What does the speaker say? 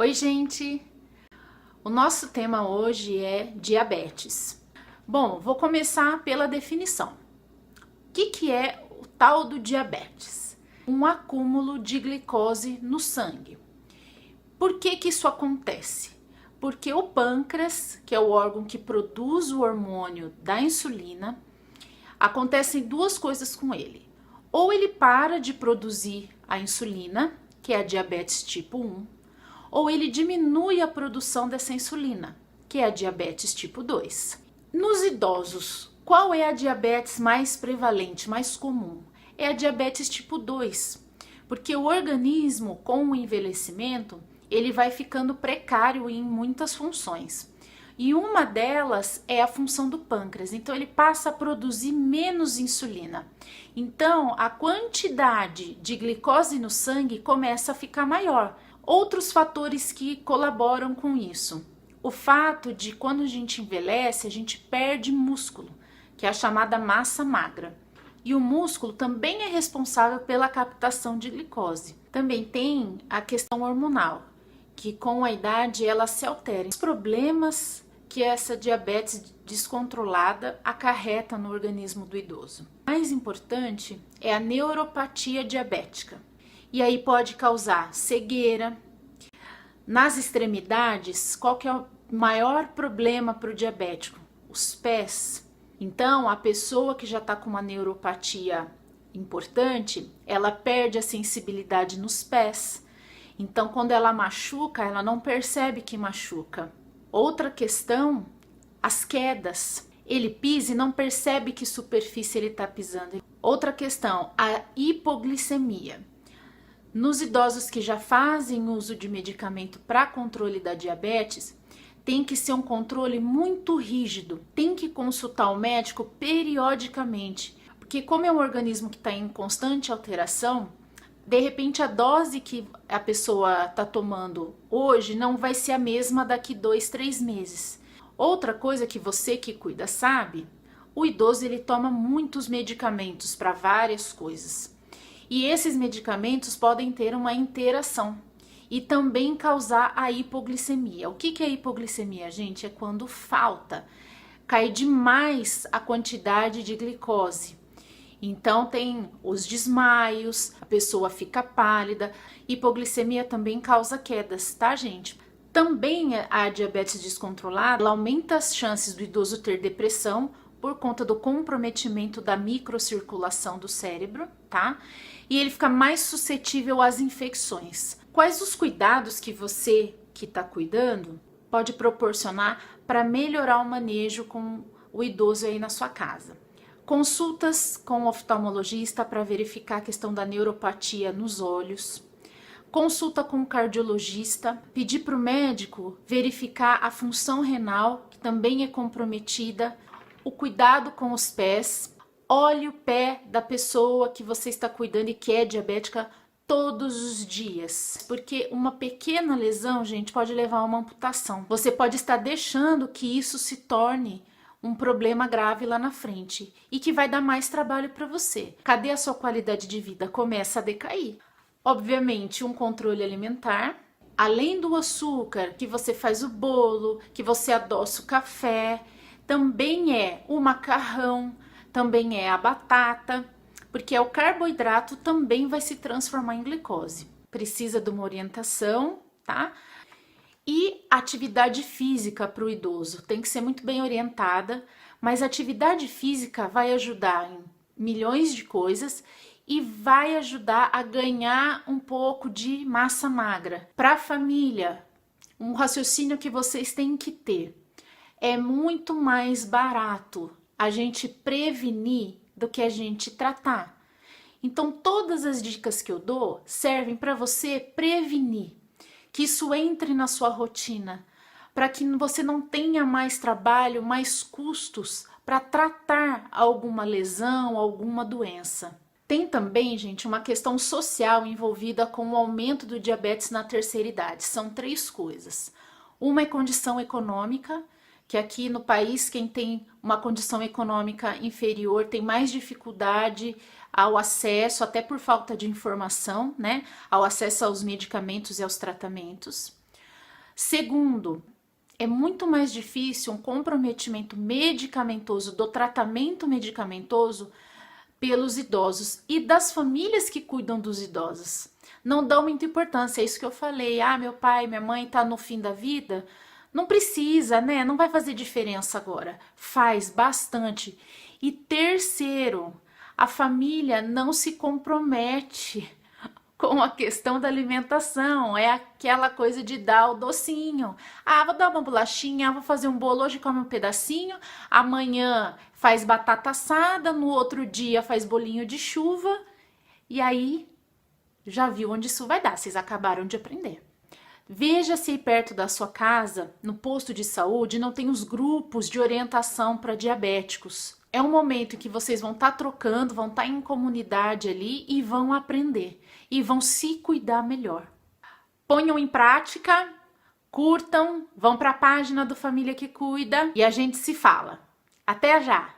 Oi, gente! O nosso tema hoje é diabetes. Bom, vou começar pela definição. O que é o tal do diabetes? Um acúmulo de glicose no sangue. Por que isso acontece? Porque o pâncreas, que é o órgão que produz o hormônio da insulina, acontecem duas coisas com ele. Ou ele para de produzir a insulina, que é a diabetes tipo 1, ou ele diminui a produção dessa insulina, que é a diabetes tipo 2. Nos idosos, qual é a diabetes mais prevalente, mais comum? É a diabetes tipo 2, porque o organismo, com o envelhecimento, ele vai ficando precário em muitas funções. E uma delas é a função do pâncreas, então ele passa a produzir menos insulina. Então, a quantidade de glicose no sangue começa a ficar maior. Outros fatores que colaboram com isso. O fato de quando a gente envelhece, a gente perde músculo, que é a chamada massa magra. E o músculo também é responsável pela captação de glicose. Também tem a questão hormonal, que com a idade ela se altera. Os problemas que essa diabetes descontrolada acarreta no organismo do idoso. O mais importante é a neuropatia diabética. E aí pode causar cegueira. Nas extremidades, qual que é o maior problema para o diabético? Os pés. Então, a pessoa que já está com uma neuropatia importante, ela perde a sensibilidade nos pés. Então, quando ela machuca, ela não percebe que machuca. Outra questão, as quedas. Ele pisa e não percebe que superfície ele está pisando. Outra questão, a hipoglicemia. Nos idosos que já fazem uso de medicamento para controle da diabetes, tem que ser um controle muito rígido, tem que consultar o médico periodicamente, porque como é um organismo que está em constante alteração, de repente a dose que a pessoa está tomando hoje não vai ser a mesma daqui 2, 3 meses. Outra coisa que você que cuida sabe, o idoso ele toma muitos medicamentos para várias coisas. E esses medicamentos podem ter uma interação e também causar a hipoglicemia. O que é hipoglicemia, gente? É quando falta, cai demais a quantidade de glicose. Então tem os desmaios, a pessoa fica pálida. Hipoglicemia também causa quedas, tá, gente? Também a diabetes descontrolada, ela aumenta as chances do idoso ter depressão por conta do comprometimento da microcirculação do cérebro, tá? E ele fica mais suscetível às infecções. Quais os cuidados que você que está cuidando pode proporcionar para melhorar o manejo com o idoso aí na sua casa? Consultas com o oftalmologista para verificar a questão da neuropatia nos olhos. Consulta com o cardiologista, pedir para o médico verificar a função renal, que também é comprometida, o cuidado com os pés. Olhe o pé da pessoa que você está cuidando e que é diabética todos os dias, porque uma pequena lesão, gente, pode levar a uma amputação. Você pode estar deixando que isso se torne um problema grave lá na frente e que vai dar mais trabalho para você. Cadê a sua qualidade de vida? Começa a decair. Obviamente, um controle alimentar, além do açúcar, que você faz o bolo, que você adoça o café, também é o macarrão, também é a batata, porque o carboidrato também vai se transformar em glicose. Precisa de uma orientação, tá? E atividade física para o idoso tem que ser muito bem orientada, mas a atividade física vai ajudar em milhões de coisas e vai ajudar a ganhar um pouco de massa magra. Para a família, um raciocínio que vocês têm que ter: é muito mais barato a gente prevenir do que a gente tratar. Então, todas as dicas que eu dou servem para você prevenir, que isso entre na sua rotina, para que você não tenha mais trabalho, mais custos para tratar alguma lesão, alguma doença. Tem também, gente, uma questão social envolvida com o aumento do diabetes na terceira idade. São 3 coisas. Uma é condição econômica, que aqui no país quem tem uma condição econômica inferior tem mais dificuldade ao acesso, até por falta de informação, né, ao acesso aos medicamentos e aos tratamentos. Segundo, é muito mais difícil um comprometimento medicamentoso, do tratamento medicamentoso pelos idosos e das famílias que cuidam dos idosos. Não dão muita importância, é isso que eu falei. Ah, meu pai, minha mãe tá no fim da vida. Não precisa, né? Não vai fazer diferença agora. Faz bastante. E terceiro, a família não se compromete com a questão da alimentação. É aquela coisa de dar o docinho. Ah, vou dar uma bolachinha, vou fazer um bolo, hoje come um pedacinho, amanhã faz batata assada, no outro dia faz bolinho de chuva, e aí já viu onde isso vai dar, vocês acabaram de aprender. Veja se aí perto da sua casa, no posto de saúde, não tem os grupos de orientação para diabéticos. É um momento em que vocês vão estar trocando, vão estar em comunidade ali e vão aprender. E vão se cuidar melhor. Ponham em prática, curtam, vão para a página do Família que Cuida e a gente se fala. Até já!